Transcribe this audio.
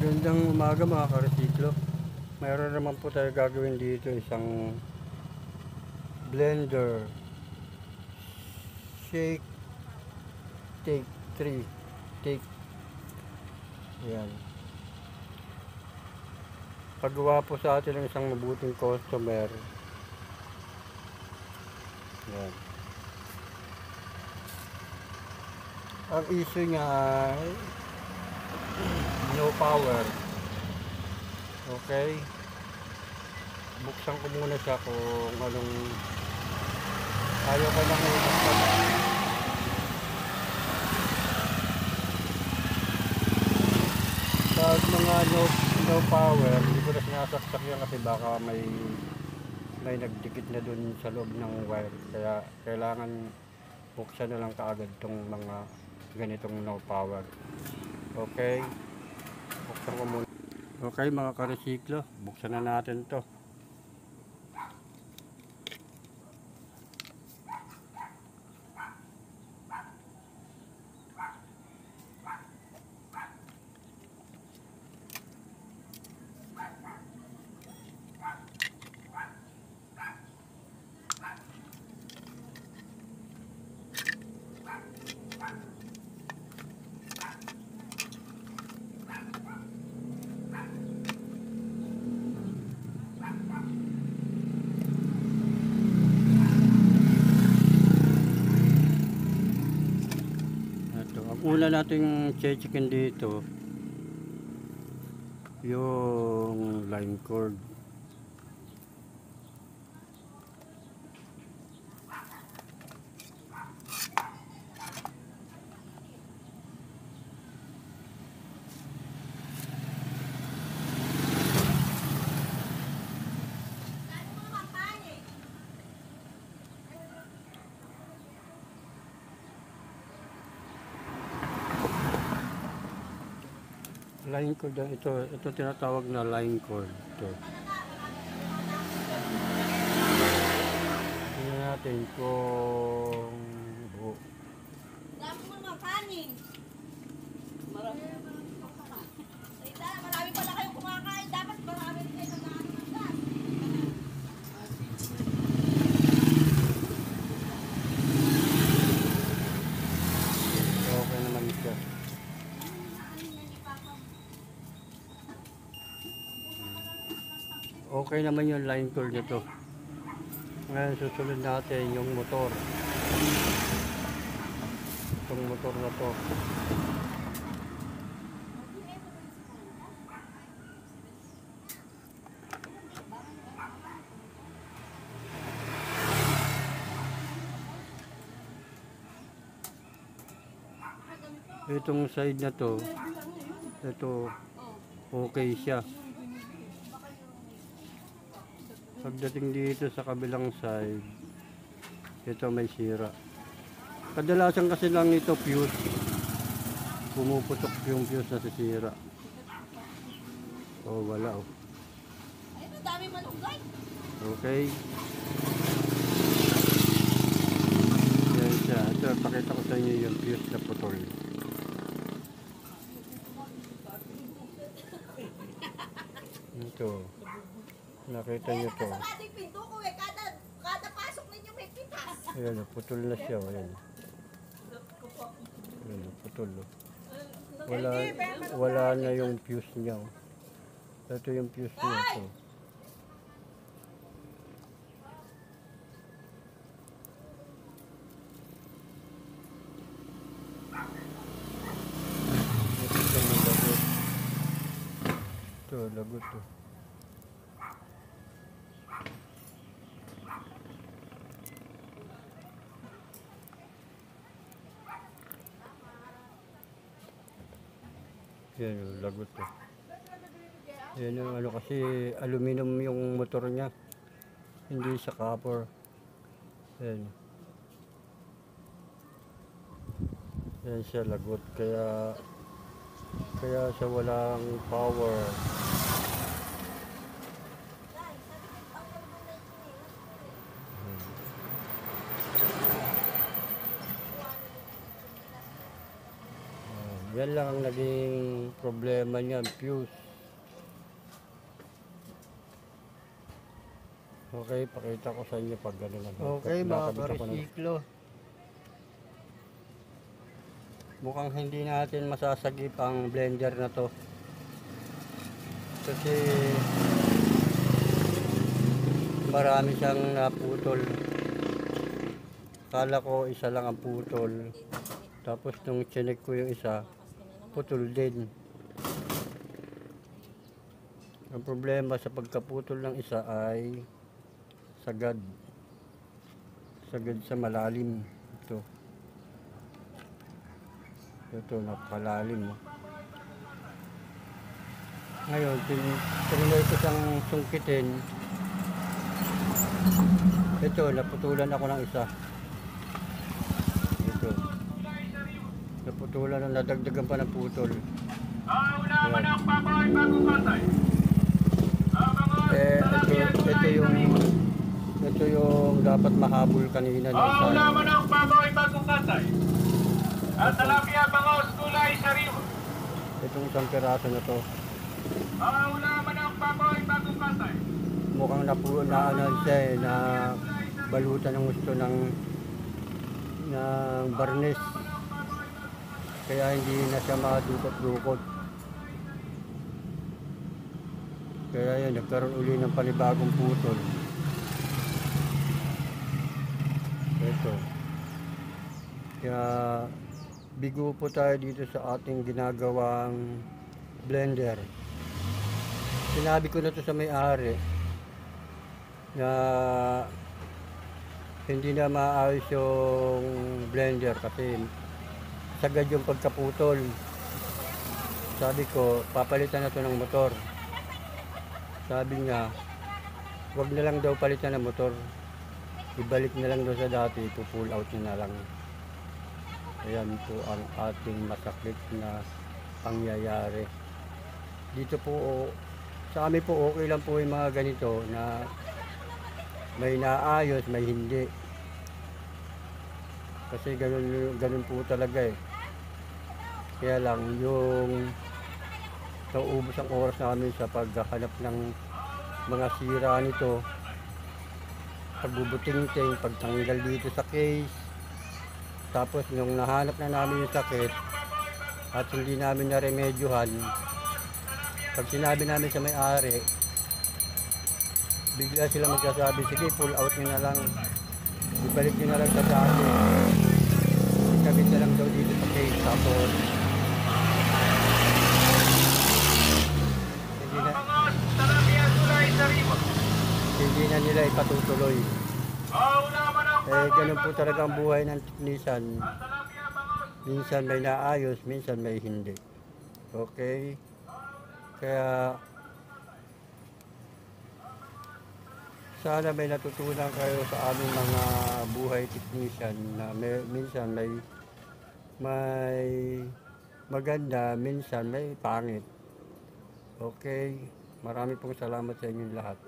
Magandang umaga mga karesiklo. Mayroon naman po tayo gagawin dito, isang blender shake take 3 take. Ayan, paggawa po sa atin ng isang mabuting customer. Ayan, ang issue niya ay no power. Okay, buksan ko muna siya kung anong ayaw ko lang ibuksan. Sa mga no power, hindi ko na sinasaksak yan kasi baka may nagdikit na dun sa loob ng wire, kaya kailangan buksan na lang kaagad tong mga ganitong no power. Okay, buksan ko muna. Okay mga karesiklo, buksan na natin to. Una nating checkin dito yung line cord. Line cord, ito tinatawag na line cord. Ito. Tingnan natin kung buo. Dami mo naman kanin. Marami pala kayong kumakain. Dapat marami rin kayo nagkakain. Okay naman siya. Okay naman yung line cord nito. Ngayon susunod natin yung motor. Itong motor na to. Itong side na to, ito okay siya. Pagdating dito sa kabilang side, ito may sira. Kadalasan kasi lang ito fuse, pumuputok yung fuse na sisira. Oh, wala oh. Ayun, dami malunggay. Okay. Yan siya. Ito, pakita ko sa inyo yung fuse na putol. Ito. Nakita nyo to. Sa ating pinto ko eh, kada pasok ninyo may pitas. Ayan, putol na siya. Ayan. Ayan, putol. Wala na yung fuse niya. Ito yung fuse niya. Ito. Ito, lagot to. Yan yung lagot to. Yan yung ano, kasi aluminum yung motor niya, hindi sa copper. Yan. Yan siya lagot, kaya siya walang power. Yan lang ang naging problema niyan, fuse. Okay, pakita ko sa inyo pag gano'n na. Okay mga Nakabit ako ng- karisiklo. Mukhang hindi natin masasagip ang blender na to. Kasi marami siyang naputol. Kala ko isa lang ang putol. Tapos nung chinek ko yung isa, putol din. Ang problema sa pagkaputol ng isa ay sagad. Sagad sa malalim. Ito. Ito, napakalalim. Ngayon, tinulay ko siyang sungkitin. Ito, naputulan ako ng isa. Ito. Naputulan, nadagdagan pa ng putol. Ito yung dapat mahabol kanina ng isa. Ulaman ang baboy bagong katay. At talapia bangos kulay sariwa. Itong isang piraso na to. Ulaman ang baboy bagong katay. Mukhang ano siya eh, na balutan ng gusto ng barnes. Kaya hindi na siya makadukot-dukot. Kaya yun, nagkaroon uli ng panibagong putol. Ito. Kaya bigo po tayo dito sa ating ginagawang blender. Sinabi ko na to sa may-ari na hindi na maayos yung blender kasi sagad yung pagkaputol. Sabi ko, papalitan na to ng motor. Sabi niya, wag na lang daw palitan ng motor. Ibalik na lang daw sa dati, pull out na lang. Ayan po ang ating masakit na pangyayari. Dito po, sa amin po okay lang po yung mga ganito na may naayos, may hindi. Kasi ganun po talaga eh. Kaya lang yung nauubos ang oras namin sa paghahanap ng mga sira nito, pagbubuting-ting, pagtanggal dito sa case. Tapos nung nahanap na namin yung sakit at hindi namin na-remedyohan, pag sinabi namin sa may-ari, bigla sila magsasabi, sige pull out nyo na lang, ibalik nyo na lang sa dati, ikabit na lang daw dito sa case. Tapos hindi na nila ipatutuloy. Ganun po talaga ang buhay ng teknisan. Minsan may naayos, minsan may hindi. Okay? Kaya sana may natutunan kayo sa aming mga buhay teknisan na minsan may maganda, minsan may pangit. Okay? Marami pong salamat sa inyong lahat.